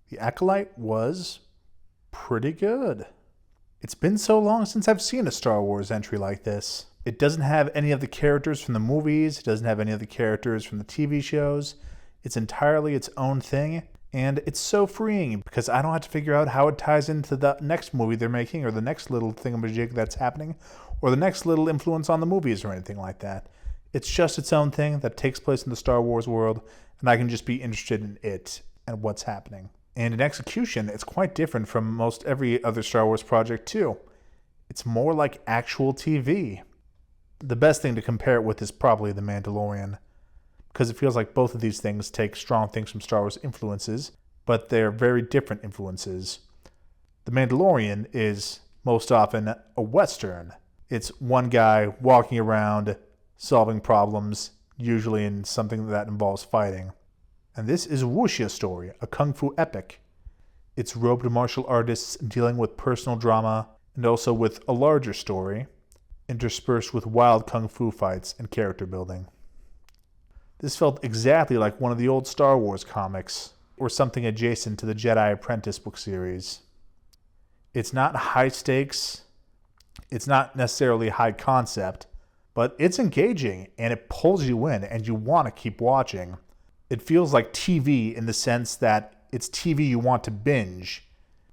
The Acolyte was pretty good. It's been so long since I've seen a Star Wars entry like this. It doesn't have any of the characters from the movies, it doesn't have any of the characters from the TV shows. It's entirely its own thing, and it's so freeing because I don't have to figure out how it ties into the next movie they're making or the next little thingamajig that's happening or the next little influence on the movies or anything like that. It's just its own thing that takes place in the Star Wars world, and I can just be interested in it and what's happening. And in execution, it's quite different from most every other Star Wars project too. It's more like actual TV. The best thing to compare it with is probably The Mandalorian, because it feels like both of these things take strong things from Star Wars influences, but they're very different influences. The Mandalorian is most often a Western. It's one guy walking around, solving problems, usually in something that involves fighting. And this is Wuxia Story, a kung fu epic. It's robed martial artists dealing with personal drama and also with a larger story, interspersed with wild kung fu fights and character building. This felt exactly like one of the old Star Wars comics, or something adjacent to the Jedi Apprentice book series. It's not high stakes, it's not necessarily high concept, but it's engaging and it pulls you in and you want to keep watching. It feels like TV in the sense that it's TV you want to binge.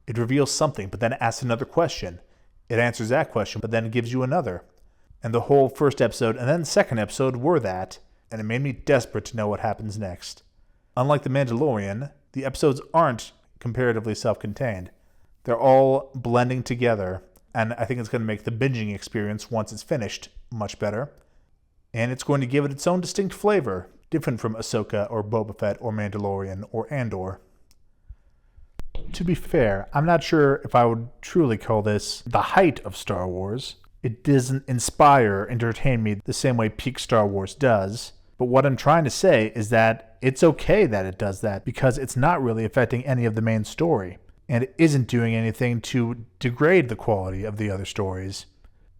It reveals something, but then asks another question. It answers that question, but then gives you another. And the whole first episode and then second episode were that, and it made me desperate to know what happens next. Unlike The Mandalorian, the episodes aren't comparatively self-contained. They're all blending together, and I think it's going to make the binging experience once it's finished much better. And it's going to give it its own distinct flavor, different from Ahsoka or Boba Fett or Mandalorian or Andor. To be fair, I'm not sure if I would truly call this the height of Star Wars. It doesn't inspire, entertain me the same way peak Star Wars does. But what I'm trying to say is that it's okay that it does that because it's not really affecting any of the main story. And it isn't doing anything to degrade the quality of the other stories.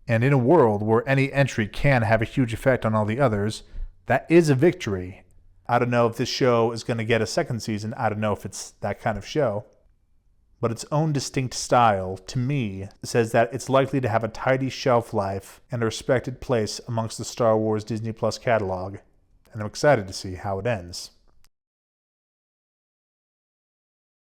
And in a world where any entry can have a huge effect on all the others, that is a victory. I don't know if this show is going to get a second season. I don't know if it's that kind of show. But its own distinct style, to me, says that it's likely to have a tidy shelf life and a respected place amongst the Star Wars Disney Plus catalog. And I'm excited to see how it ends.